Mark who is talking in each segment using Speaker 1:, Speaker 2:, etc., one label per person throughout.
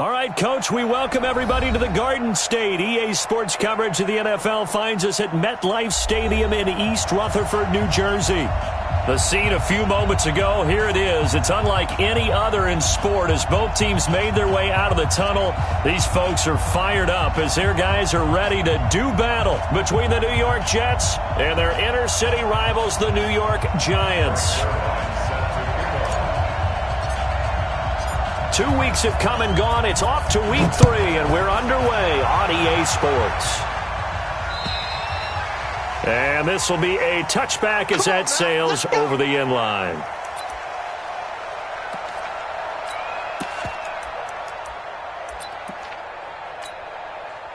Speaker 1: All right, Coach, we welcome everybody to the Garden State. EA Sports coverage of the NFL finds us at MetLife Stadium in East Rutherford, New Jersey. The scene a few moments ago, here it is. It's unlike any other in sport as both teams made their way out of the tunnel. These folks are fired up as their guys are ready to do battle between the New York Jets and their inner city rivals, the New York Giants. 2 weeks have come and gone. It's off to week 3, and we're underway on EA Sports. And this will be a touchback as that sails over the end line.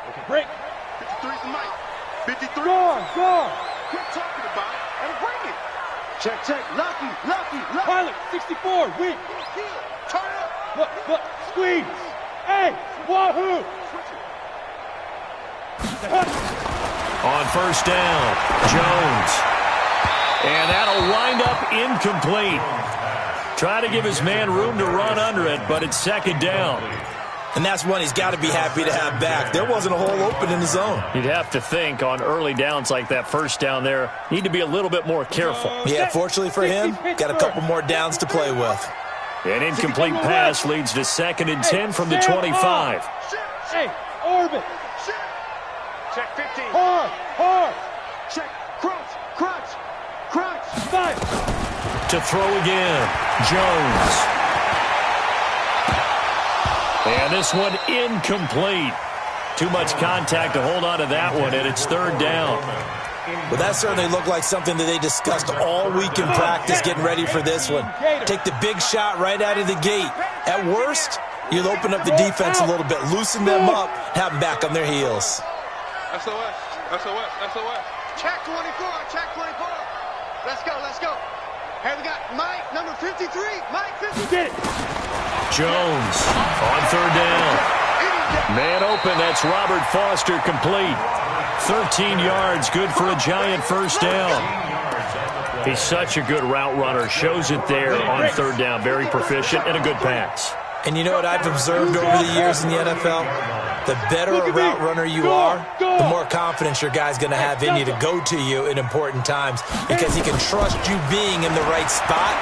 Speaker 2: Okay, break. 53's the mic. 53. Go. Quit talking about it and bring it. Check. Lucky. Pilot, 64, weak. Turn it up. Look, squeeze. Hey, wahoo.
Speaker 1: On first down, Jones. And that'll wind up incomplete. Trying to give his man room to run under it, but it's second down.
Speaker 3: And that's one he's got to be happy to have back. There wasn't a hole open in the zone.
Speaker 1: You'd have to think on early downs like that first down there, need to be a little bit more careful.
Speaker 3: Yeah, fortunately for him, got a couple more downs to play with.
Speaker 1: An incomplete pass leads to 2nd and 10 from the 25.
Speaker 2: Hey, orbit. Check 15. Hard. Check. Crunch. 5.
Speaker 1: To throw again, Jones. And this one incomplete. Too much contact to hold on to that one, and it's third down.
Speaker 3: Well, that certainly looked like something that they discussed all week in practice getting ready for this one. Take the big shot right out of the gate. At worst, you'll open up the defense a little bit, loosen them up, have them back on their heels.
Speaker 2: SOS. Check 24. Let's go. Here we got Mike, number 53. Mike, 53. Get it.
Speaker 1: Jones on third down. Man open, that's Robert Foster complete. 13 yards, good for a Giant first down. He's such a good route runner. Shows it there on third down. Very proficient and a good pass.
Speaker 3: And you know what I've observed over the years in the NFL? The better a route runner you are, the more confidence your guy's going to have in you to go to you in important times because he can trust you being in the right spot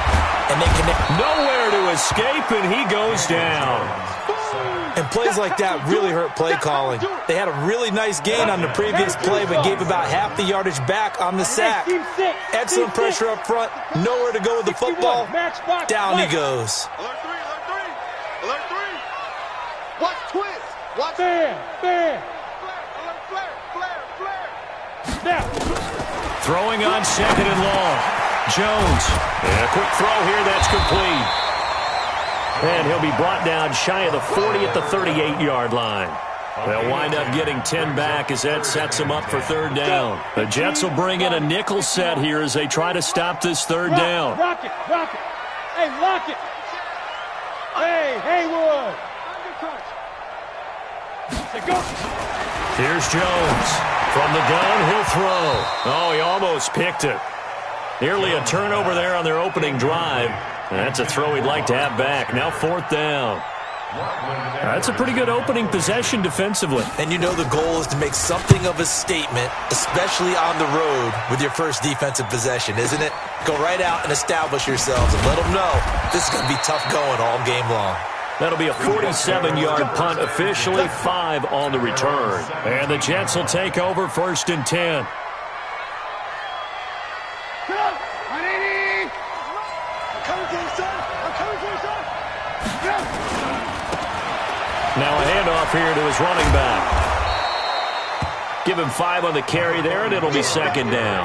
Speaker 3: and they can...
Speaker 1: Nowhere to escape, and he goes down.
Speaker 3: And plays like that really hurt play calling. They had a really nice gain on the previous play, but gave about half the yardage back on the sack. Excellent pressure up front. Nowhere to go with the football. Down he goes.
Speaker 2: Alert 3. Watch twist. Watch flare.
Speaker 1: Now. Throwing on 2nd and long. Jones. And a quick throw here. That's complete. And he'll be brought down shy of the 40 at the 38-yard line. They'll wind up getting 10 back as that sets them up for third down. The Jets will bring in a nickel set here as they try to stop this third down.
Speaker 2: Rock it. Hey, lock it. Hey, Haywood.
Speaker 1: Here's Jones. From the gun, he'll throw. Oh, he almost picked it. Nearly a turnover there on their opening drive. That's a throw he'd like to have back. Now 4th down. That's a pretty good opening possession defensively.
Speaker 3: And you know the goal is to make something of a statement, especially on the road with your first defensive possession, isn't it? Go right out and establish yourselves and let them know this is going to be tough going all game long.
Speaker 1: That'll be a 47-yard punt officially, 5 on the return. And the Jets will take over 1st and 10. Now a handoff here to his running back. Give him 5 on the carry there, and it'll be 2nd down.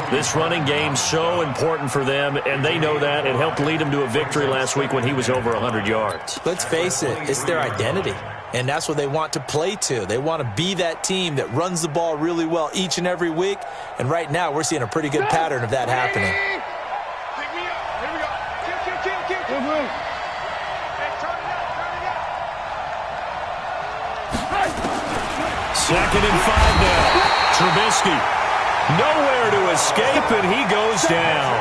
Speaker 1: This running game's so important for them, and they know that. It helped lead them to a victory last week when he was over 100 yards.
Speaker 3: Let's face it, it's their identity, and that's what they want to play to. They want to be that team that runs the ball really well each and every week, and right now we're seeing a pretty good pattern of that happening.
Speaker 2: Pick me up. Here we go. Kill. Good move. Hey, turn it up.
Speaker 1: 2nd and 5 now. Trubisky. Nowhere to escape, and he goes down.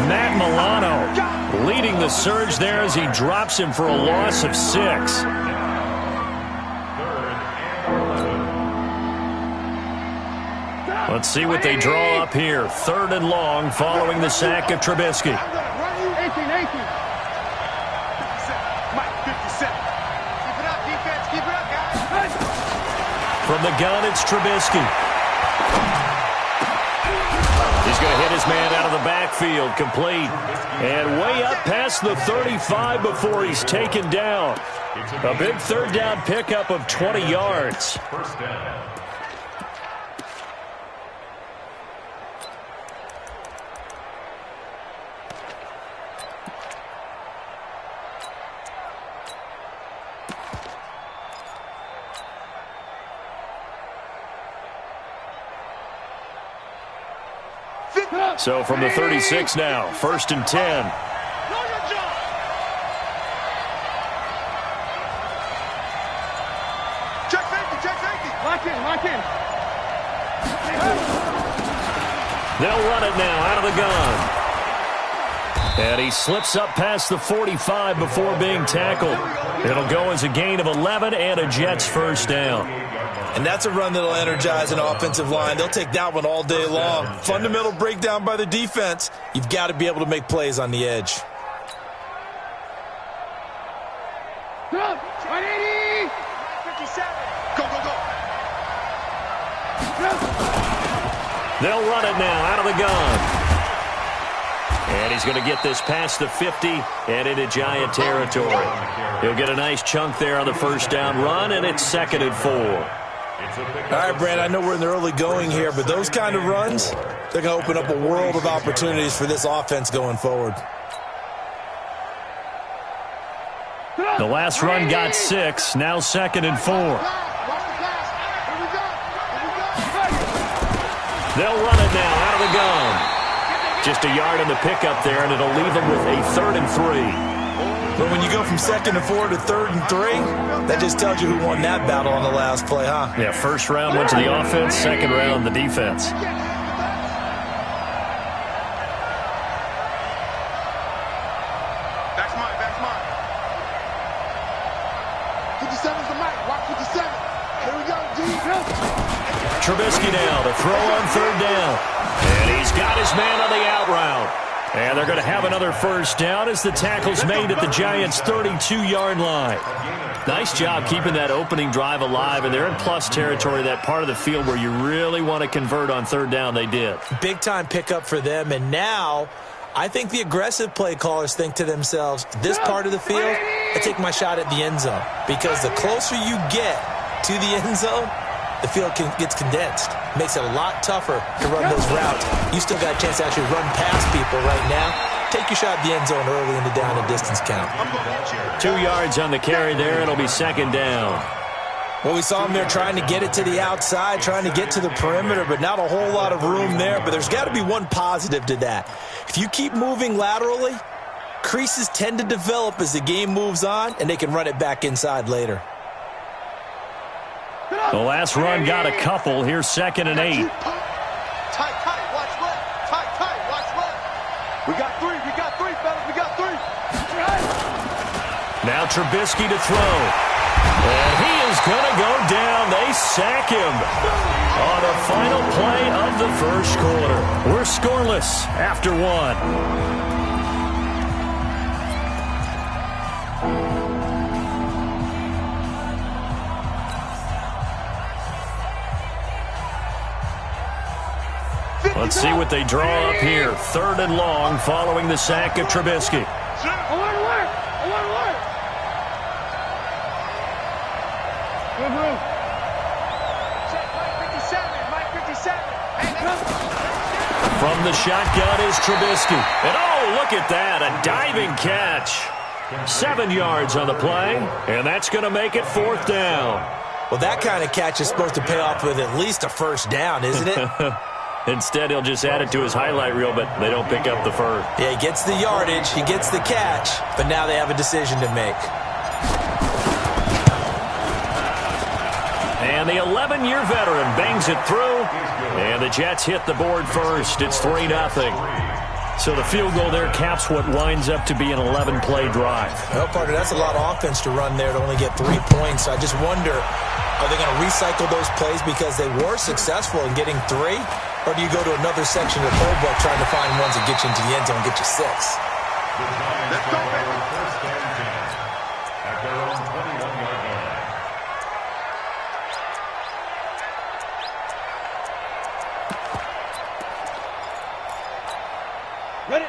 Speaker 1: Matt Milano leading the surge there as he drops him for a loss of 6. Let's see what they draw up here. 3rd and long following the sack of Trubisky.
Speaker 2: 18. Mike, 57. Keep it up, defense. Keep it up, guys.
Speaker 1: From the gun, it's Trubisky. He's going to hit his man out of the backfield, complete. And way up past the 35 before he's taken down. A big 3rd down pickup of 20 yards.
Speaker 4: First down.
Speaker 1: So from the 36 now, 1st and 10.
Speaker 2: Check safety. Lock in.
Speaker 1: They'll run it now out of the gun. And he slips up past the 45 before being tackled. It'll go as a gain of 11 and a Jets 1st down.
Speaker 3: And that's a run that'll energize an offensive line. They'll take that one all day long. Fundamental breakdown by the defense. You've got to be able to make plays on the edge.
Speaker 2: Go. 57. Go.
Speaker 1: They'll run it now out of the gun. And he's going to get this past the 50 and into Giant territory. He'll get a nice chunk there on the 1st down run, and it's 2nd and 4.
Speaker 3: All right, Brand, I know we're in the early going here, but those kind of runs, they're going to open up a world of opportunities for this offense going forward.
Speaker 1: The last run got 6, now 2nd and 4. They'll run it now out of the gun. Just a yard on the pickup there, and it'll leave them with a 3rd and 3.
Speaker 3: But when you go from 2nd and 4 to 3rd and 3, that just tells you who won that battle on the last play, huh?
Speaker 1: Yeah, 1st round went to the offense, 2nd round the defense.
Speaker 2: That's mine. 57's the mic. Watch 57. Here we go, G.
Speaker 1: Trubisky now to throw on 3rd down. And he's got his man on the out route. And they're going to have another 1st down as the tackle's made at the Giants' 32-yard line. Nice job keeping that opening drive alive, and they're in plus territory, that part of the field where you really want to convert on 3rd down. They did.
Speaker 3: Big-time pickup for them, and now I think the aggressive play callers think to themselves, this part of the field, I take my shot at the end zone, because the closer you get to the end zone, the field gets condensed. Makes it a lot tougher to run those routes. You still got a chance to actually run past people right now. Take your shot at the end zone early in the down and distance count.
Speaker 1: 2 yards on the carry there. It'll be 2nd down.
Speaker 3: Well, we saw him there trying to get it to the outside, trying to get to the perimeter, but not a whole lot of room there. But there's got to be one positive to that. If you keep moving laterally, creases tend to develop as the game moves on, and they can run it back inside later.
Speaker 1: The last run got a couple. Here's 2nd and 8.
Speaker 2: Tight, watch left. Tight, watch left. We got 3, fellas. We got 3.
Speaker 1: Now Trubisky to throw. And he is going to go down. They sack him on the final play of the 1st quarter. We're scoreless after 1. Let's see what they draw up here. 3rd and long following the sack of Trubisky.
Speaker 2: I want to work. Good move. Check Mike 57.
Speaker 1: From the shotgun is Trubisky. And oh, look at that, a diving catch. 7 yards on the play, and that's going to make it 4th down.
Speaker 3: Well, that kind of catch is supposed to pay off with at least a 1st down, isn't it?
Speaker 1: Instead, he'll just add it to his highlight reel, but they don't pick up the first.
Speaker 3: Yeah, he gets the yardage, he gets the catch, but now they have a decision to make.
Speaker 1: And the 11-year veteran bangs it through. And the Jets hit the board first. It's 3-0. So the field goal there caps what winds up to be an 11-play drive.
Speaker 3: Well, partner, that's a lot of offense to run there to only get 3 points. I just wonder, are they going to recycle those plays because they were successful in getting 3? Or do you go to another section of the playbook trying to find ones that get you into the end zone and get you 6?
Speaker 2: Let's go, baby.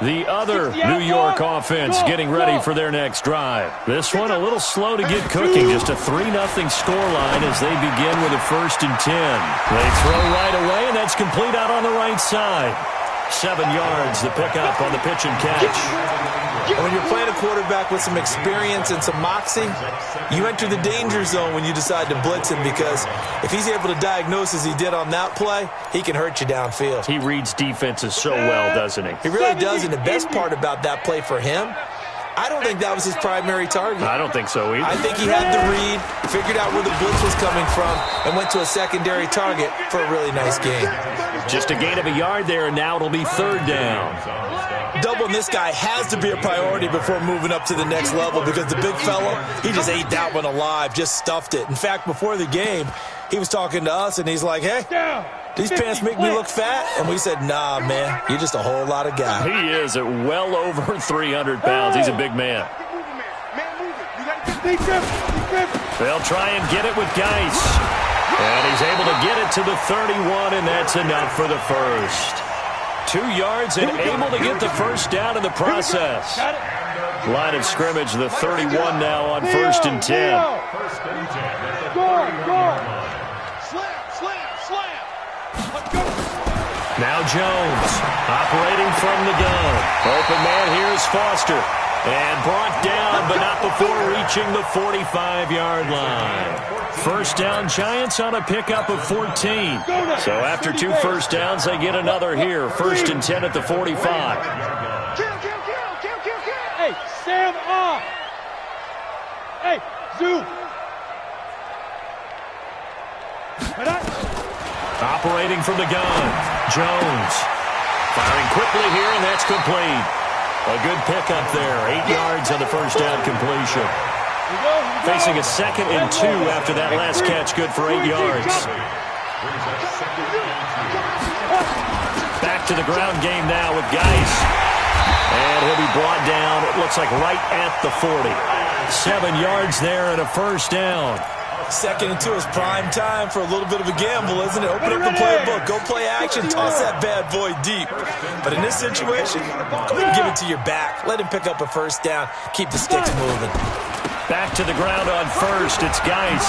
Speaker 1: The other New York offense getting ready for their next drive. This one a little slow to get cooking. Just a 3-0 scoreline as they begin with a 1st and 10. They throw right away, and that's complete out on the right side. 7 yards, the pickup on the pitch and catch.
Speaker 3: And when you're playing a quarterback with some experience and some moxie, you enter the danger zone when you decide to blitz him, because if he's able to diagnose as he did on that play, he can hurt you downfield.
Speaker 1: He reads defenses so well, doesn't he?
Speaker 3: He really does, and the best part about that play for him, I don't think that was his primary target.
Speaker 1: I don't think so either.
Speaker 3: I think he had the read, figured out where the blitz was coming from, and went to a secondary target for a really nice gain.
Speaker 1: Just a gain of a yard there, and now it'll be 3rd down.
Speaker 3: Doubling this guy has to be a priority before moving up to the next level, because the big fella, he just ate that one alive, just stuffed it. In fact, before the game, he was talking to us, and he's like, hey, these pants make me look fat? And we said, nah, man, you're just a whole lot of guy.
Speaker 1: He is at well over 300 pounds. He's a big man. They'll try and get it with Geis. And he's able to get it to the 31, and that's enough for the first. 2 yards and able to get the first down in the process. Line of scrimmage, the 31 now on 1st and 10. Now Jones operating from the gun. Open man, here's Foster. And brought down, but not before reaching the 45-yard line. First down, Giants on a pickup of 14. So after 2 first downs, they get another here. 1st and 10 at the 45.
Speaker 2: Hey, Sam off. Hey, Zoo.
Speaker 1: Operating from the gun, Jones. Firing quickly here, and that's complete. A good pickup there. 8 yards on the first down completion. Facing a 2nd and 2 after that last catch, good for 8 yards. Back to the ground game now with Geis. And he'll be brought down, it looks like right at the 40. 7 yards there and a first down.
Speaker 3: 2nd and 2 is prime time for a little bit of a gamble, isn't it? Open up the playbook, go play action, toss that bad boy deep. But in this situation, go ahead and give it to your back. Let him pick up a first down. Keep the sticks moving.
Speaker 1: Back to the ground on 1st, it's Geis.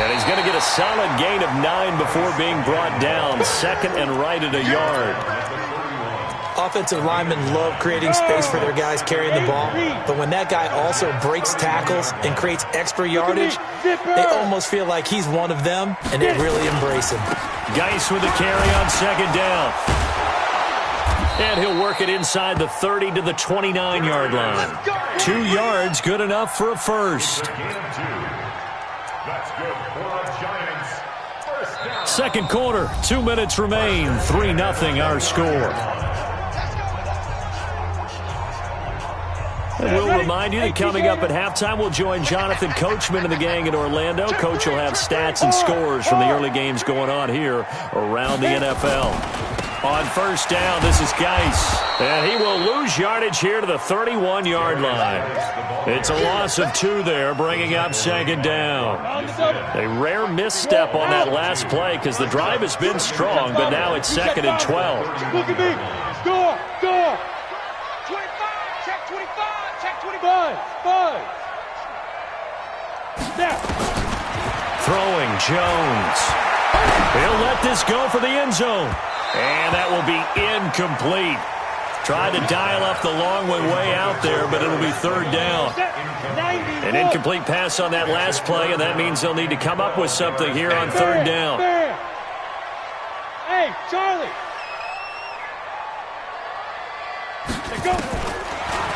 Speaker 1: And he's going to get a solid gain of 9 before being brought down. 2nd and right at a yard.
Speaker 3: Offensive linemen love creating space for their guys carrying the ball, but when that guy also breaks tackles and creates extra yardage, they almost feel like he's one of them, and they really embrace him.
Speaker 1: Geis with the carry on 2nd down. And he'll work it inside the 30 to the 29-yard line. 2 yards, good enough for a first. Second quarter, 2 minutes remain. 3-0 our score. And we'll remind you that coming up at halftime, we'll join Jonathan Coachman and the gang in Orlando. Coach will have stats and scores from the early games going on here around the NFL. On first down, this is Geis. And he will lose yardage here to the 31-yard line. It's a loss of 2 there, bringing up 2nd down. A rare misstep on that last play because the drive has been strong, but now it's 2nd and 12.
Speaker 2: Look at me. Door. 25. Check 25. Check 25. Snap.
Speaker 1: Throwing Jones. He'll let this go for the end zone. And that will be incomplete. Tried to dial up the long way out there, but it'll be 3rd down. An incomplete pass on that last play, and that means they'll need to come up with something here on 3rd down.
Speaker 2: Hey, Charlie. Go.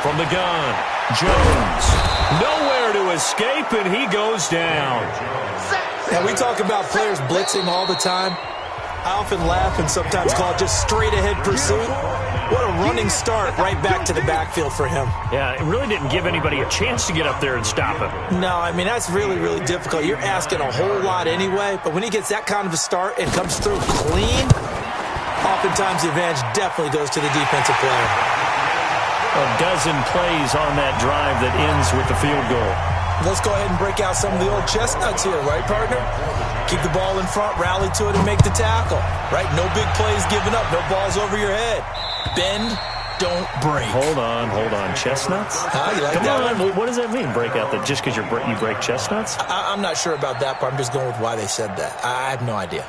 Speaker 1: From the gun, Jones. Nowhere to escape, and he goes down.
Speaker 3: And we talk about players blitzing all the time. I often laugh and sometimes call it just straight-ahead pursuit. What a running start right back to the backfield for him.
Speaker 1: Yeah, it really didn't give anybody a chance to get up there and stop him.
Speaker 3: No, I mean, that's really, really difficult. You're asking a whole lot anyway, but when he gets that kind of a start and comes through clean, oftentimes the advantage definitely goes to the defensive player.
Speaker 1: A dozen plays on that drive that ends with the field goal.
Speaker 3: Let's go ahead and break out some of the old chestnuts here, right, partner? Keep the ball in front, rally to it, and make the tackle, right? No big plays given up, no balls over your head. Bend, don't break.
Speaker 1: Hold on. Chestnuts?
Speaker 3: You like
Speaker 1: Come
Speaker 3: that
Speaker 1: on, what does that mean, break out? Just because you break chestnuts?
Speaker 3: I'm not sure about that, but I'm just going with why they said that. I have no idea.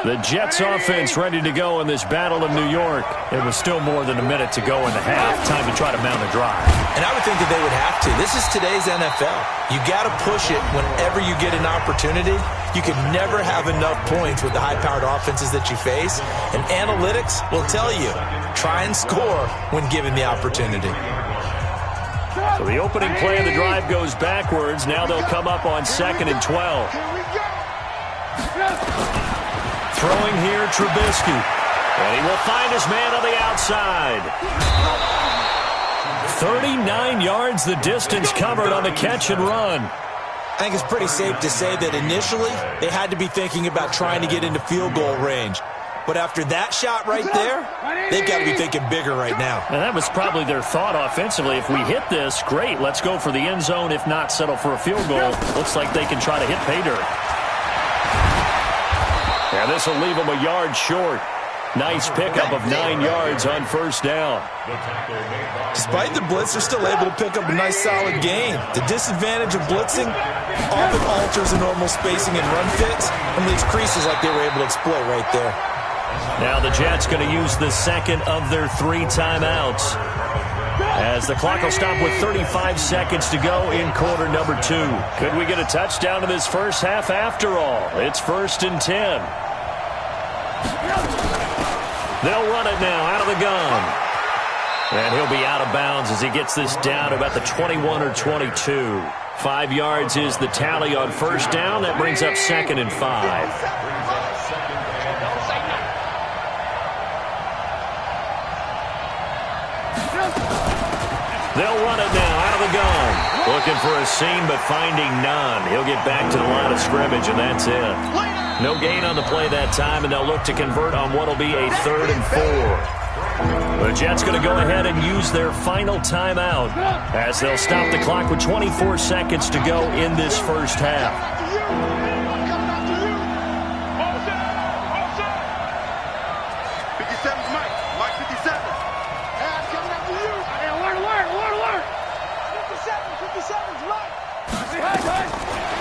Speaker 1: The Jets offense ready to go in this battle of New York. It was still more than a minute to go in the half. Time to try to mount a drive.
Speaker 3: And I would think that they would have to. This is today's NFL. You got to push it whenever you get an opportunity. You can never have enough points with the high-powered offenses that you face. And analytics will tell you, try and score when given the opportunity.
Speaker 1: So the opening play of the drive goes backwards. Now they'll come up on 2nd and 12. Throwing here, Trubisky. And he will find his man on the outside. 39 yards the distance covered on the catch and run.
Speaker 3: I think it's pretty safe to say that initially they had to be thinking about trying to get into field goal range. But after that shot right there, they've got to be thinking bigger right now.
Speaker 1: And that was probably their thought offensively. If we hit this, great. Let's go for the end zone. If not, settle for a field goal. Looks like they can try to hit pay dirt. Yeah, this will leave them a yard short. Nice pickup of 9 yards on first down.
Speaker 3: Despite the blitz, they're still able to pick up a nice solid gain. The disadvantage of blitzing often alters the normal spacing and run fits and leaves creases like they were able to exploit right there.
Speaker 1: Now the Jets going to use the second of their 3 timeouts, as the clock will stop with 35 seconds to go in quarter number 2. Could we get a touchdown in this first half after all? It's 1st and 10. They'll run it now out of the gun. And he'll be out of bounds as he gets this down to about the 21 or 22. 5 yards is the tally on first down. That brings up 2nd and 5. They'll run it now out of the gun. Looking for a seam, but finding none. He'll get back to the line of scrimmage, and that's it. No gain on the play that time, and they'll look to convert on what will be a 3rd and 4. The Jets going to go ahead and use their final timeout, as they'll stop the clock with 24 seconds to go in this first half.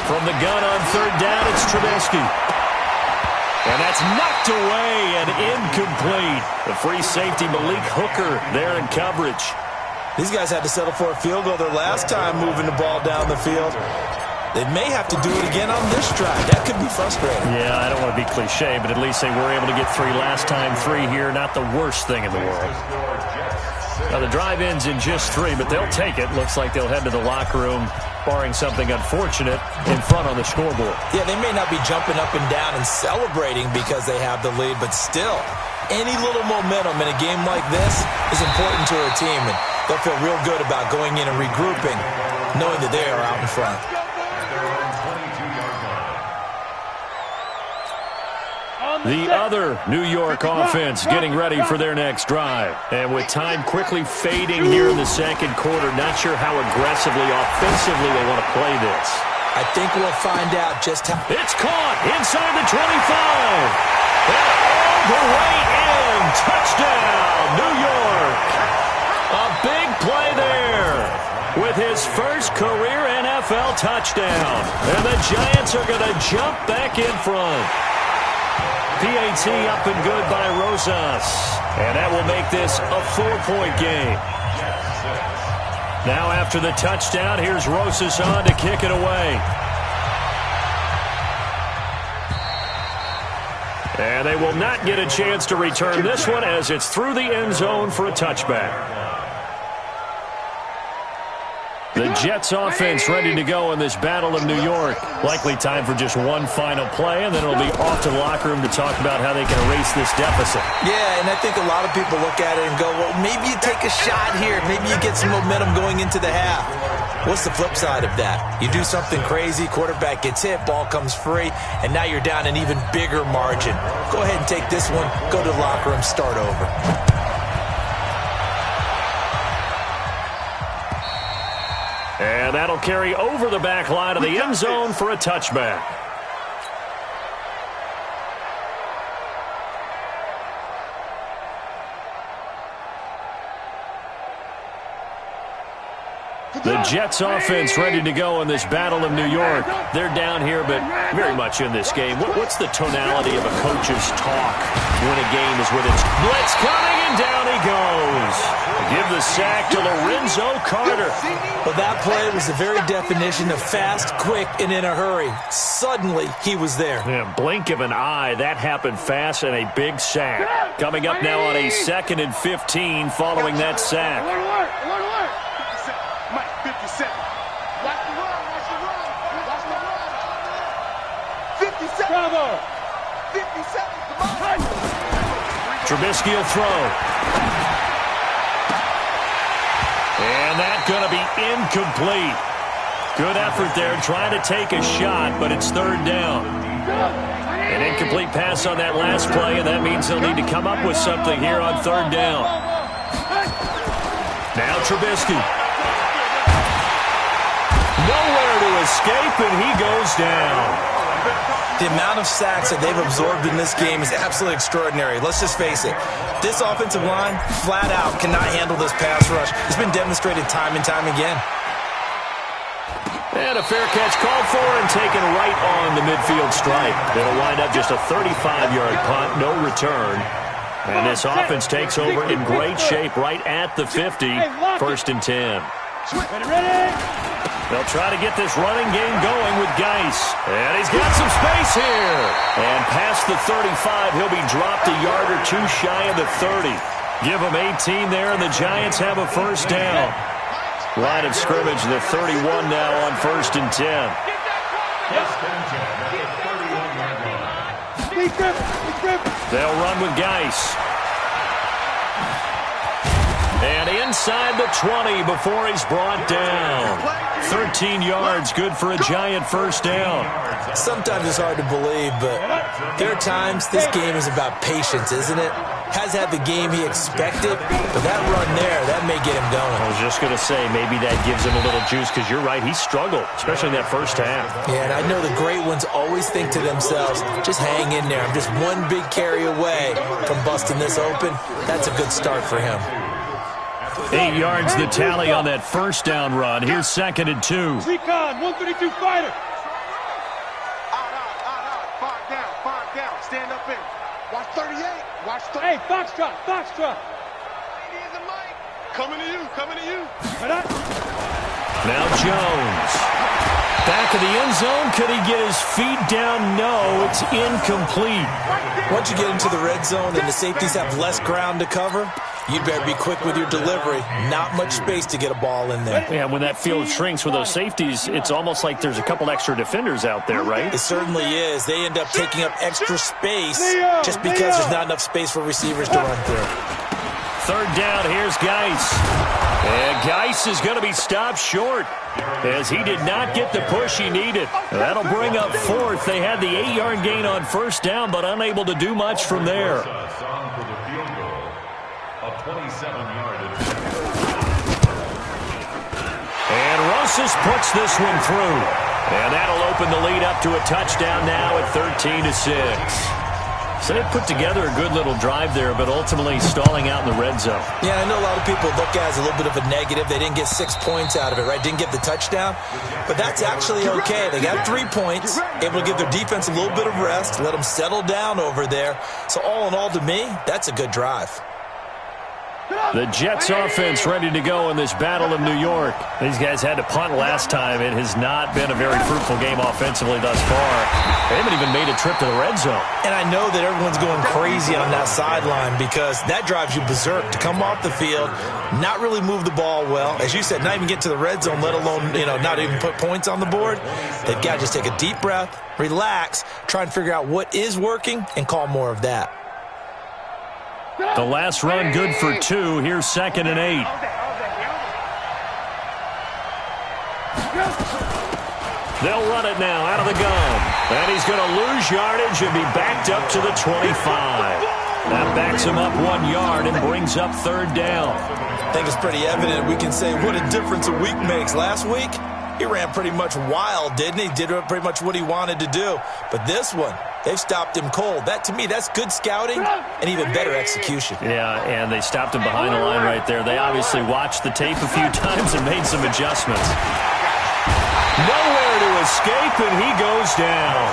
Speaker 1: From the gun on 3rd down, it's Trubisky. And that's knocked away and incomplete. The free safety, Malik Hooker, there in coverage.
Speaker 3: These guys had to settle for a field goal their last time moving the ball down the field. They may have to do it again on this drive. That could be frustrating.
Speaker 1: Yeah, I don't want to be cliche, but at least they were able to get 3 last time. 3 here, not the worst thing in the world. Now, the drive ends in just 3, but they'll take it. Looks like they'll head to the locker room, barring something unfortunate, in front on the scoreboard.
Speaker 3: Yeah, they may not be jumping up and down and celebrating because they have the lead, but still, any little momentum in a game like this is important to a team, and they'll feel real good about going in and regrouping, knowing that they are out in front.
Speaker 1: The other New York offense getting ready for their next drive. And with time quickly fading here in the second quarter, not sure how aggressively, offensively they want to play this.
Speaker 3: I think we'll find out just how.
Speaker 1: It's caught inside the 25. And all the way in. Touchdown, New York. A big play there with his first career NFL touchdown. And the Giants are going to jump back in front. PAT up and good by Rosas. And that will make this a 4-point game. Now after the touchdown, here's Rosas on to kick it away. And they will not get a chance to return this one as it's through the end zone for a touchback. The Jets offense ready to go in this battle of New York. Likely time for just one final play, and then it'll be off to the locker room to talk about how they can erase this deficit.
Speaker 3: Yeah, and I think a lot of people look at it and go, well, maybe you take a shot here. Maybe you get some momentum going into the half. What's the flip side of that? You do something crazy, quarterback gets hit, ball comes free, and now you're down an even bigger margin. Go ahead and take this one, go to the locker room, start over.
Speaker 1: And that'll carry over the back line of the end zone for a touchback. The Jets offense ready to go in this battle of New York. They're down here, but very much in this game. What's the tonality of a coach's talk when a game is with its blitz coming, and down he goes. Give the sack to Lorenzo Carter.
Speaker 3: Well, that play was the very definition of fast, quick, and in a hurry. Suddenly, he was there.
Speaker 1: Yeah, blink of an eye. That happened fast, and a big sack. Coming up now on a 2nd and 15 following that sack.
Speaker 2: Mike, 57. Watch the run, watch the run, watch the run. 57. Bravo. 57, come on.
Speaker 1: Trubisky will throw. And that's going to be incomplete. Good effort there trying to take a shot, but it's 3rd down. An incomplete pass on that last play, and that means they'll need to come up with something here on 3rd down. Now Trubisky. Nowhere to escape, and he goes down.
Speaker 3: The amount of sacks that they've absorbed in this game is absolutely extraordinary. Let's just face it. This offensive line, flat out, cannot handle this pass rush. It's been demonstrated time and time again.
Speaker 1: And a fair catch called for and taken right on the midfield stripe. It'll wind up just a 35-yard punt, no return. And this offense takes over in great shape right at the 50, 1st and 10.
Speaker 2: Ready?
Speaker 1: They'll try to get this running game going with Geis. And he's got some space here. And past the 35, he'll be dropped a yard or two shy of the 30. Give him 18 there, and the Giants have a 1st down. Line of scrimmage, the 31 now on 1st and 10. They'll run with Geis. And inside the 20 before he's brought down. 13 yards, good for a Giant 1st down.
Speaker 3: Sometimes it's hard to believe, but there are times this game is about patience, isn't it? Has had the game he expected, but that run there, that may get him going.
Speaker 1: I was just going to say, maybe that gives him a little juice, because you're right, he struggled, especially in that 1st half.
Speaker 3: Yeah, and I know the great ones always think to themselves, just hang in there. I'm just one big carry away from busting this open. That's a good start for him.
Speaker 1: 8 yards the tally on that 1st down run. Here's 2nd and 2.
Speaker 2: Recon, 132 fighter. Out. 5 down. Stand up in. Watch 38. Watch 30. Hey, Foxtrot. Coming to you.
Speaker 1: Now Jones. Back of the end zone. Could he get his feet down? No, it's incomplete.
Speaker 3: Once you get into the red zone and the safeties have less ground to cover, you better be quick with your delivery. Not much space to get a ball in there.
Speaker 1: Yeah, when that field shrinks with those safeties, it's almost like there's a couple extra defenders out there, right?
Speaker 3: It certainly is. They end up taking up extra space just because there's not enough space for receivers to run through.
Speaker 1: 3rd down, here's Geis. And Geis is going to be stopped short as he did not get the push he needed. That'll bring up 4th. They had the 8-yard gain on 1st down, but unable to do much from there. And Rosas puts this one through. And that'll open the lead up to a touchdown now at 13-6. So they put together a good little drive there, but ultimately stalling out in the red zone.
Speaker 3: Yeah, I know a lot of people look at it as a little bit of a negative. They didn't get 6 points out of it, right? Didn't get the touchdown. But that's actually okay. They got 3 points, able to give their defense a little bit of rest, let them settle down over there. So all in all, to me, that's a good drive.
Speaker 1: The Jets offense ready to go in this battle of New York. These guys had to punt last time. It has not been a very fruitful game offensively thus far. They haven't even made a trip to the red zone.
Speaker 3: And I know that everyone's going crazy on that sideline because that drives you berserk to come off the field, not really move the ball well. As you said, not even get to the red zone, let alone, not even put points on the board. They've got to just take a deep breath, relax, try and figure out what is working, and call more of that.
Speaker 1: The last run good for 2. Here's 2nd and 8. They'll run it now out of the gun. And he's going to lose yardage and be backed up to the 25. That backs him up 1 yard and brings up 3rd down.
Speaker 3: I think it's pretty evident. We can say what a difference a week makes. Last week, he ran pretty much wild, didn't he? Did pretty much what he wanted to do. But this one, they've stopped him cold. That, to me, that's good scouting and even better execution.
Speaker 1: Yeah, and they stopped him behind the line right there. They obviously watched the tape a few times and made some adjustments. Nowhere to escape, and he goes down.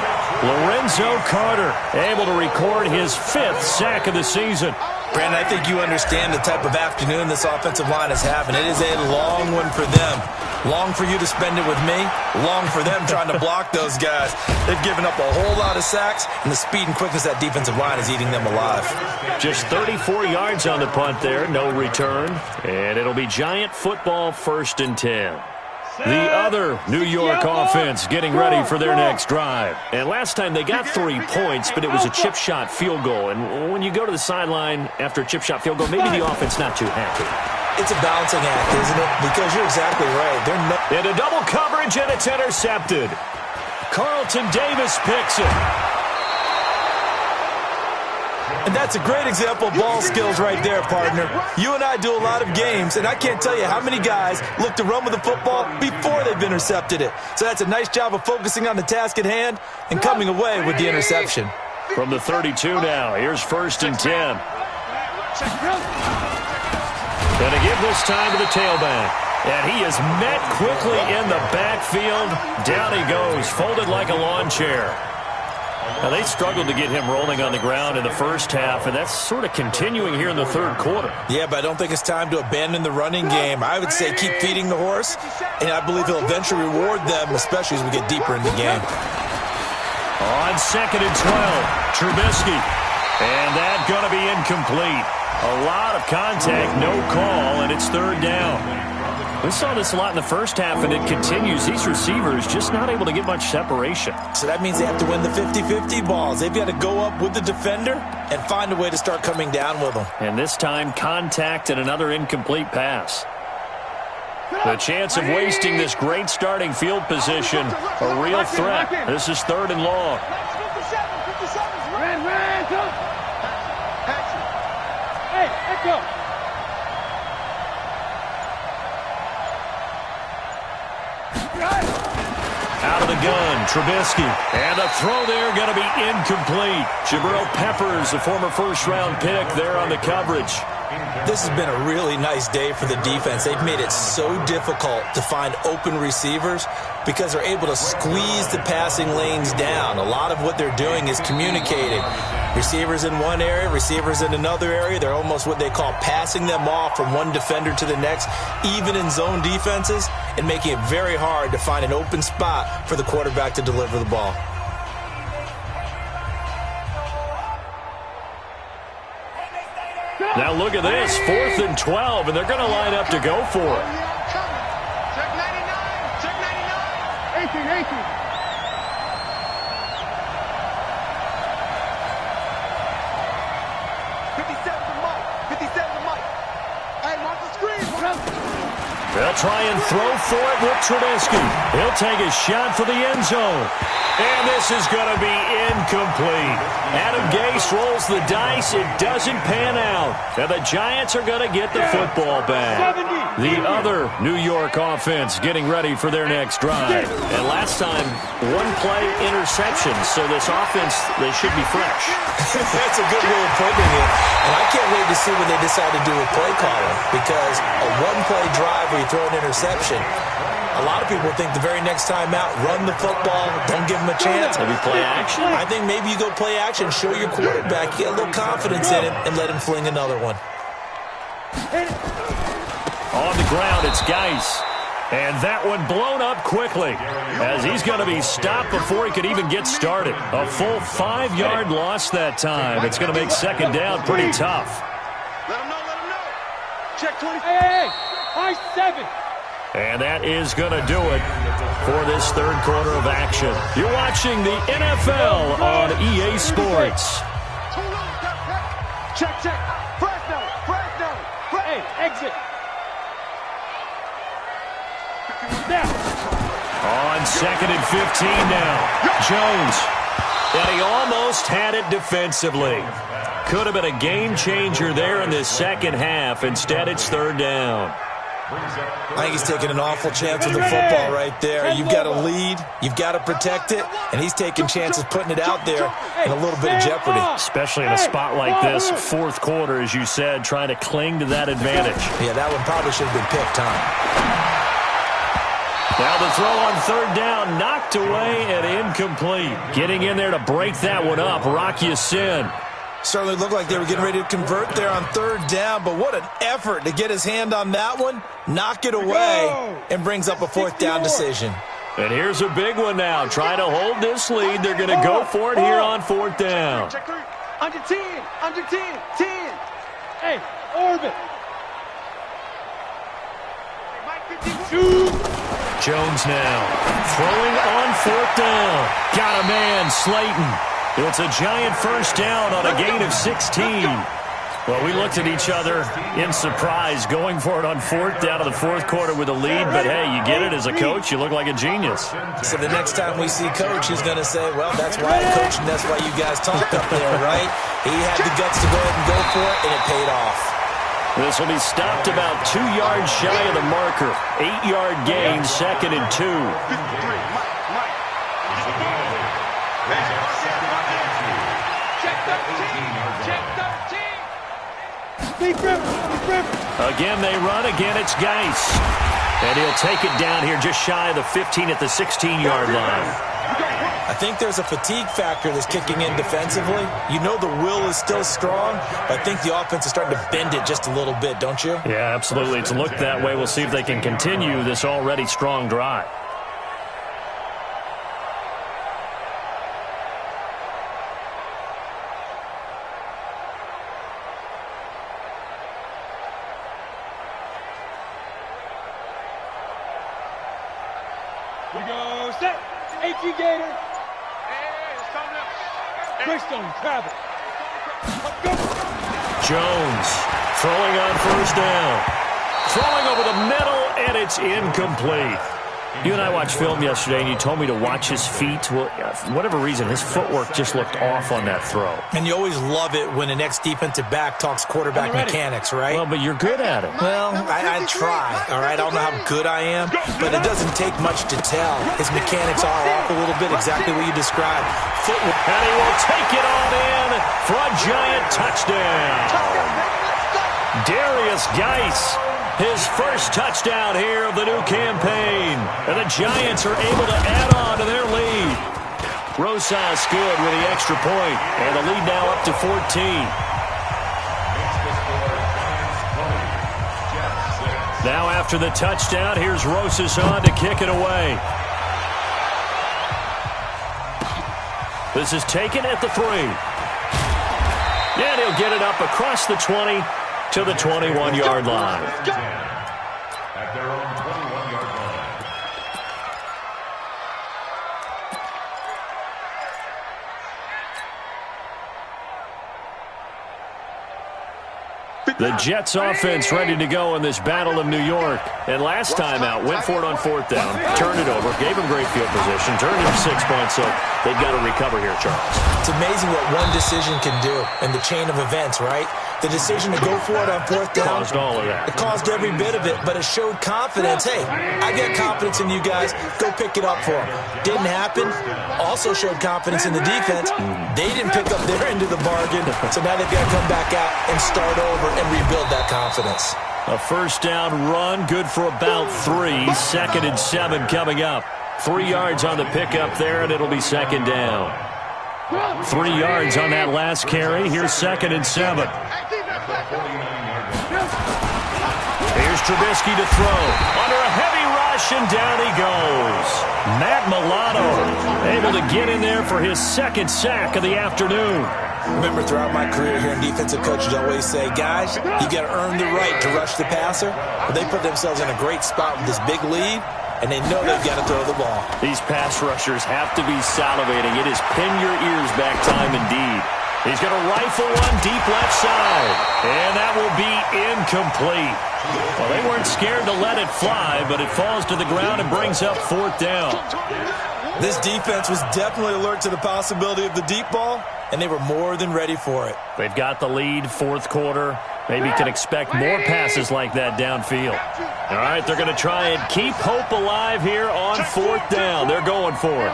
Speaker 1: Lorenzo Carter able to record his 5th sack of the season.
Speaker 3: Brandon, I think you understand the type of afternoon this offensive line is having. It is a long one for them. Long for you to spend it with me. Long for them trying to block those guys. They've given up a whole lot of sacks, and the speed and quickness of that defensive line is eating them alive.
Speaker 1: Just 34 yards on the punt there. No return. And it'll be Giant football 1st and 10. The other New York offense getting ready for their next drive. And last time they got 3 points, but it was a chip shot field goal. And when you go to the sideline after a chip shot field goal, maybe the offense not too happy.
Speaker 3: It's a balancing act, isn't it? Because you're exactly right.
Speaker 1: Into double coverage, and it's intercepted. Carlton Davis picks it.
Speaker 3: And that's a great example of ball skills right there, partner. You and I do a lot of games, and I can't tell you how many guys look to run with the football before they've intercepted it. So that's a nice job of focusing on the task at hand and coming away with the interception.
Speaker 1: From the 32 now, here's 1st and 10. Going to give this time to the tailback. And he is met quickly in the backfield. Down he goes, folded like a lawn chair. Now, they struggled to get him rolling on the ground in the first half, and that's sort of continuing here in the 3rd quarter.
Speaker 3: Yeah, but I don't think it's time to abandon the running game. I would say keep feeding the horse, and I believe he'll eventually reward them, especially as we get deeper in the game.
Speaker 1: On 2nd and 12, Trubisky. And that's going to be incomplete. A lot of contact, no call, and it's 3rd down. We saw this a lot in the first half, and it continues. These receivers just not able to get much separation.
Speaker 3: So that means they have to win the 50-50 balls. They've got to go up with the defender and find a way to start coming down with them.
Speaker 1: And this time, contact and another incomplete pass. The chance of wasting this great starting field position, a real threat. This is 3rd and long.
Speaker 2: Hey, let's go.
Speaker 1: Out of the gun, Trubisky. And the throw there going to be incomplete. Jabril Peppers, a former 1st-round pick, there on the coverage.
Speaker 3: This has been a really nice day for the defense. They've made it so difficult to find open receivers because they're able to squeeze the passing lanes down. A lot of what they're doing is communicating. Receivers in one area, receivers in another area. They're almost what they call passing them off from one defender to the next, even in zone defenses, and making it very hard to find an open spot for the quarterback to deliver the ball.
Speaker 1: Now look at this, 4th and 12, and they're going to line up to go for it.
Speaker 2: Check 99. Check 99. 18. 57 to Mike. 57 to Mike. Hey, mark the screen.
Speaker 1: They'll try and throw for it with Trubisky. He'll take a shot for the end zone. And this is going to be incomplete. Adam Gase rolls the dice. It doesn't pan out. And the Giants are going to get the football back. The other New York offense getting ready for their next drive. And last time, 1-play interception. So this offense, they should be fresh.
Speaker 3: That's a good way of putting it. And I can't wait to see what they decide to do with play calling. Because a 1-play drive where you throw an interception, a lot of people think the very next time out, run the football, don't give them a chance.
Speaker 1: Maybe play action?
Speaker 3: I think maybe you go play action, show your quarterback, get a little confidence in him, and let him fling another one.
Speaker 1: On the ground, it's Geis. And that one blown up quickly as he's going to be stopped before he could even get started. A full 5-yard loss that time. It's going to make second down pretty tough.
Speaker 2: Let him know, let him know. Check 20.
Speaker 4: Hey, high 7.
Speaker 1: And that is going to do it for this third quarter of action. You're watching the NFL on EA Sports.
Speaker 2: Check, check. Fresh down, fresh down.
Speaker 4: Hey, exit. Now.
Speaker 1: On 2nd and 15 now. Jones. And he almost had it defensively. Could have been a game changer there in this second half. Instead, it's third down.
Speaker 3: I think he's taking an awful chance with the football right there. You've got to lead, you've got to protect it, and he's taking chances putting it out there in a little bit of jeopardy.
Speaker 1: Especially in a spot like this, fourth quarter, as you said, trying to cling to that advantage.
Speaker 3: Yeah, that one probably should have been picked, huh?
Speaker 1: Now the throw on third down, knocked away and incomplete. Getting in there to break that one up, Rock Ya-Sin.
Speaker 3: Certainly looked like they were getting ready to convert there on third down, but what an effort to get his hand on that one, knock it away, and brings up a fourth down decision.
Speaker 1: And here's a big one now. Trying to hold this lead. They're going to go for it here on fourth down.
Speaker 2: Under 10, under 10, 10.
Speaker 4: Hey, orbit.
Speaker 1: Jones now throwing on fourth down. Got a man, Slayton. It's a giant first down on a gain of 16. Well, we looked at each other in surprise going for it on fourth down in the fourth quarter with a lead. But, hey, you get it as a coach. You look like a genius.
Speaker 3: So the next time we see Coach, he's going to say, well, that's why I coach and that's why you guys talked up there, right? He had the guts to go ahead and go for it, and it paid off.
Speaker 1: This will be stopped about 2 yards shy of the marker. 8-yard gain, 2nd and 2. Again, they run. Again, it's Geis. And he'll take it down here just shy of the 15 at the 16-yard line.
Speaker 3: I think there's a fatigue factor that's kicking in defensively. You know the will is still strong, but I think the offense is starting to bend it just a little bit, don't you?
Speaker 1: Yeah, absolutely. It's looked that way. We'll see if they can continue this already strong drive.
Speaker 4: Here we go, set. AT Gator. Greystone, travel. Let's go.
Speaker 1: Jones throwing on first down. Throwing over the middle, and it's incomplete. You and I watched film yesterday, and you told me to watch his feet. Well, for whatever reason, his footwork just looked off on that throw.
Speaker 3: And you always love it when an ex-defensive back talks quarterback mechanics, right?
Speaker 1: Well, but you're good at it.
Speaker 3: Well, I try, all right? I don't know how good I am, but it doesn't take much to tell. His mechanics are off a little bit, exactly what you described. Footwork.
Speaker 1: And he will take it on in for a giant touchdown. Darius Geis. His first touchdown here of the new campaign. And the Giants are able to add on to their lead. Rosas good with the extra point. And the lead now up to 14. Now after the touchdown, here's Rosas on to kick it away. This is taken at the 3. And he'll get it up across the 20 to the 21-yard line.
Speaker 5: At their own 21-yard line.
Speaker 1: The Jets offense ready to go in this battle of New York. And last time out, went for it on fourth down, turned it over, gave him great field position, turned him 6 points, so they've got to recover here, Charles.
Speaker 3: It's amazing what one decision can do in the chain of events, right? The decision to go for it on fourth down.
Speaker 1: Caused all of that.
Speaker 3: It caused every bit of it, but it showed confidence. Hey, I got confidence in you guys. Go pick it up for them. Didn't happen. Also showed confidence in the defense. They didn't pick up their end of the bargain, so now they've got to come back out and start over and rebuild that confidence.
Speaker 1: A first down run, good for about 3. 2nd and 7 coming up. 3 yards on the pickup there, and it'll be second down. 3 yards on that last carry. Here's 2nd and 7. Trubisky to throw. Under a heavy rush, and down he goes. Matt Milano able to get in there for his second sack of the afternoon.
Speaker 3: Remember, throughout my career here in defensive coaches always say, guys, you got to earn the right to rush the passer. But they put themselves in a great spot with this big lead, and they know they've got to throw the ball.
Speaker 1: These pass rushers have to be salivating. It is pin your ears back time indeed. He's going to rifle one deep left side, and that will be incomplete. Well, they weren't scared to let it fly, but it falls to the ground and brings up fourth down.
Speaker 3: This defense was definitely alert to the possibility of the deep ball, and they were more than ready for it.
Speaker 1: They've got the lead, fourth quarter. Maybe can expect more passes like that downfield. All right, they're going to try and keep hope alive here on fourth down. They're going for it.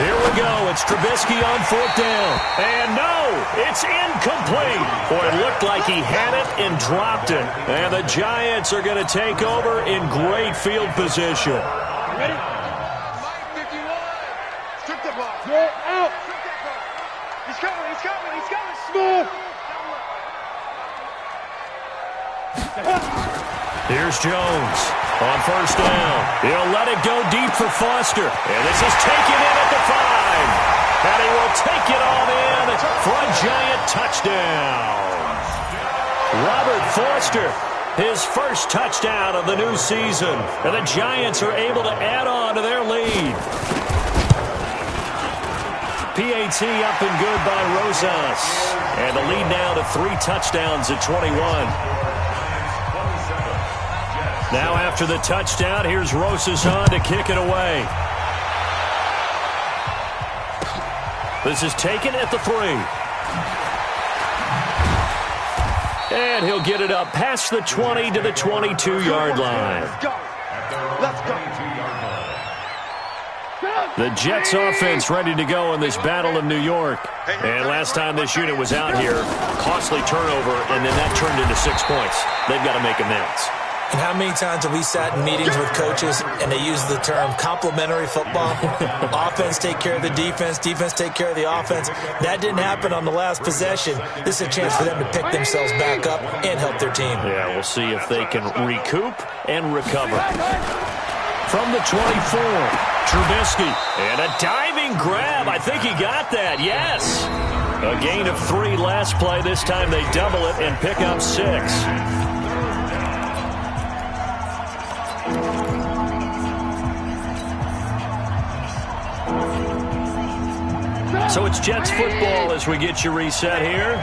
Speaker 1: Here we go. It's Trubisky on fourth down. And no, it's incomplete. Boy, it looked like he had it and dropped it. And the Giants are going to take over in great field position.
Speaker 4: Ready?
Speaker 2: Mike 51. Strip the ball.
Speaker 4: Throw out.
Speaker 2: He's coming.
Speaker 4: Smooth.
Speaker 1: Here's Jones on first down. He'll let it go deep for Foster. And this is taken in at the 5. And he will take it on in for a Giant touchdown. Robert Foster, his first touchdown of the new season. And the Giants are able to add on to their lead. PAT up and good by Rosas. And the lead now to 3 touchdowns at 21. Now after the touchdown, here's Rosas on to kick it away. This is taken at the 3. And he'll get it up past the 20 to the 22-yard line.
Speaker 2: Let's go.
Speaker 1: The Jets offense ready to go in this battle of New York. And last time this unit was out here, costly turnover, and then that turned into 6 points. They've got to make amends.
Speaker 3: And how many times have we sat in meetings with coaches and they use the term complementary football? Offense take care of the defense, defense take care of the offense. That didn't happen on the last possession. This is a chance for them to pick themselves back up and help their team.
Speaker 1: Yeah, we'll see if they can recoup and recover. From the 24, Trubisky. And a diving grab. I think he got that, yes. A gain of 3 last play. This time they double it and pick up 6. So it's Jets football as we get you reset here.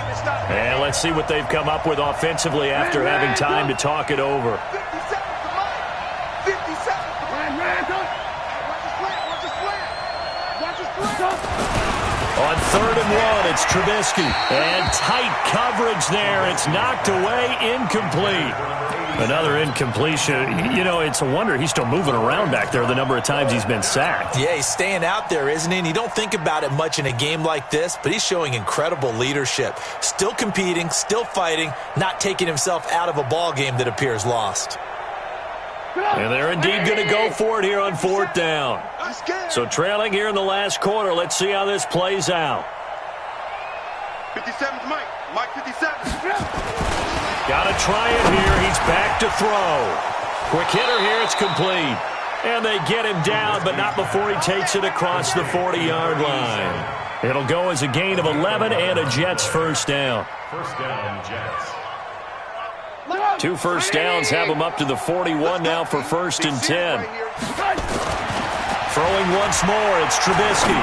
Speaker 1: And let's see what they've come up with offensively after having time to talk it over.
Speaker 2: 57.
Speaker 1: On 3rd and 1, it's Trubisky. And tight coverage there. It's knocked away, incomplete. Another incompletion. You know, it's a wonder he's still moving around back there the number of times he's been sacked.
Speaker 3: Yeah, he's staying out there, isn't he? And you don't think about it much in a game like this, but he's showing incredible leadership. Still competing, still fighting, not taking himself out of a ball game that appears lost.
Speaker 1: And they're indeed going to go for it here on 4th down. So trailing here in the last quarter. Let's see how this plays out.
Speaker 2: 57's Mike. Mike 57.
Speaker 1: Got to try it here. He's back to throw. Quick hitter here. It's complete. And they get him down, but not before he takes it across the 40-yard line. It'll go as a gain of 11 and a Jets first down.
Speaker 5: First down, Jets.
Speaker 1: 2 first downs have him up to the 41 now for 1st and 10. Throwing once more, it's Trubisky.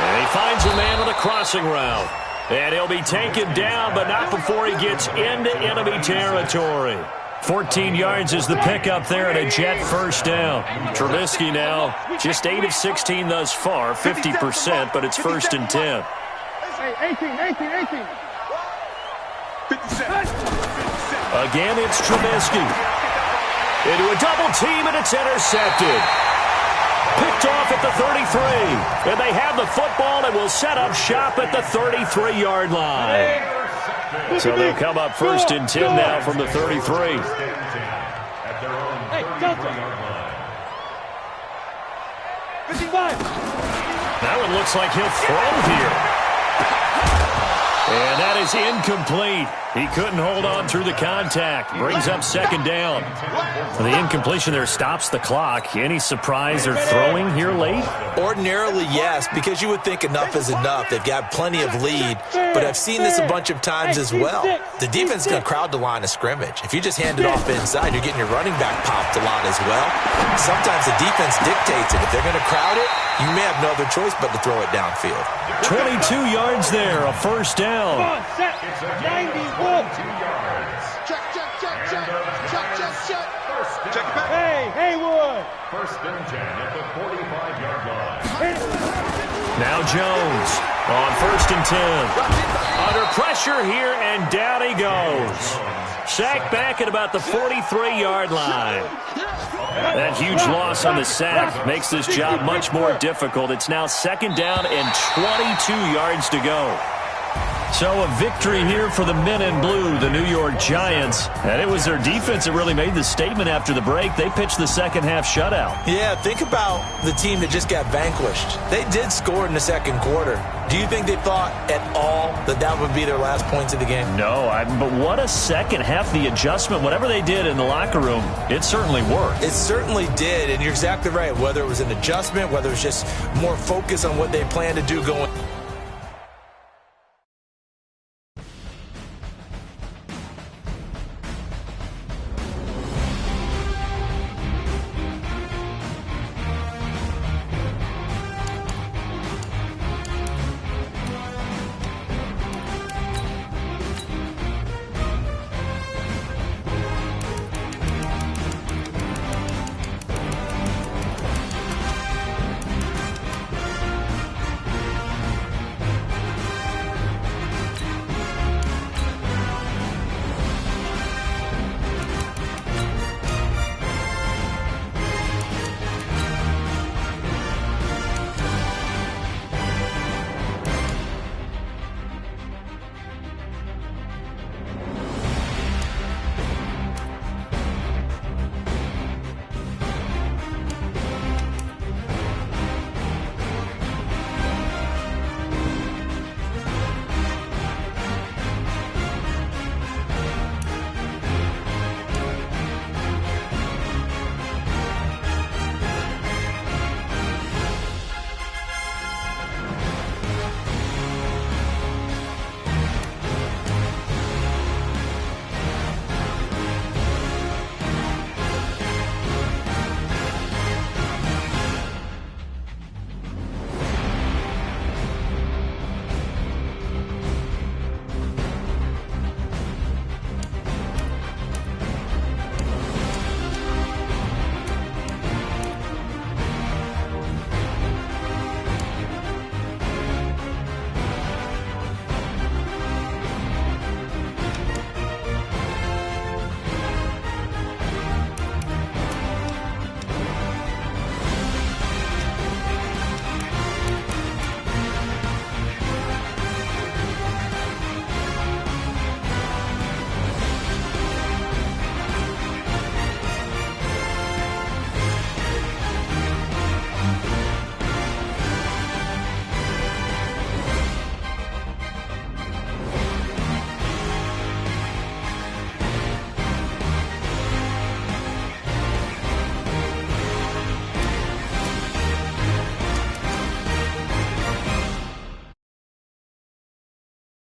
Speaker 1: And he finds a man on the crossing route. And he'll be taken down, but not before he gets into enemy territory. 14 yards is the pickup there and a Jet first down. Trubisky now just 8 of 16 thus far, 50%, but it's 1st and 10.
Speaker 4: 18.
Speaker 2: 57.
Speaker 1: Again, it's Trubisky. Into a double team, and it's intercepted. Picked off at the 33. And they have the football and will set up shop at the 33-yard line. So they'll come up 1st and 10 now from the 33.
Speaker 5: At their own 33-yard line.
Speaker 4: 55.
Speaker 1: That one looks like he'll throw here. And that is incomplete. He couldn't hold on through the contact. Brings up second down. The incompletion there stops the clock. Any surprise they're throwing here late?
Speaker 3: Ordinarily, yes, because you would think enough is enough. They've got plenty of lead, but I've seen this a bunch of times as well. The defense is going to crowd the line of scrimmage. If you just hand it off inside, you're getting your running back popped a lot as well. Sometimes the defense dictates it. If they're going to crowd it, you may have no other choice but to throw it downfield.
Speaker 1: 22 yards there, a first down.
Speaker 4: Come on, set. 91.
Speaker 2: Check. Check it back.
Speaker 4: Hey, Haywood.
Speaker 5: First and 10 at the 45-yard line.
Speaker 1: Now Jones on first and 10. Under pressure here, and down he goes. Sacked back at about the 43-yard line. That huge loss on the sack makes this job much more difficult. It's now second down and 22 yards to go. So a victory here for the men in blue, the New York Giants. And it was their defense that really made the statement after the break. They pitched the second half shutout.
Speaker 3: Yeah, think about the team that just got vanquished. They did score in the second quarter. Do you think they thought at all that that would be their last points of the game?
Speaker 1: No, but what a second half. The adjustment, whatever they did in the locker room, it certainly worked.
Speaker 3: It certainly did, and you're exactly right. Whether it was an adjustment, whether it was just more focus on what they planned to do going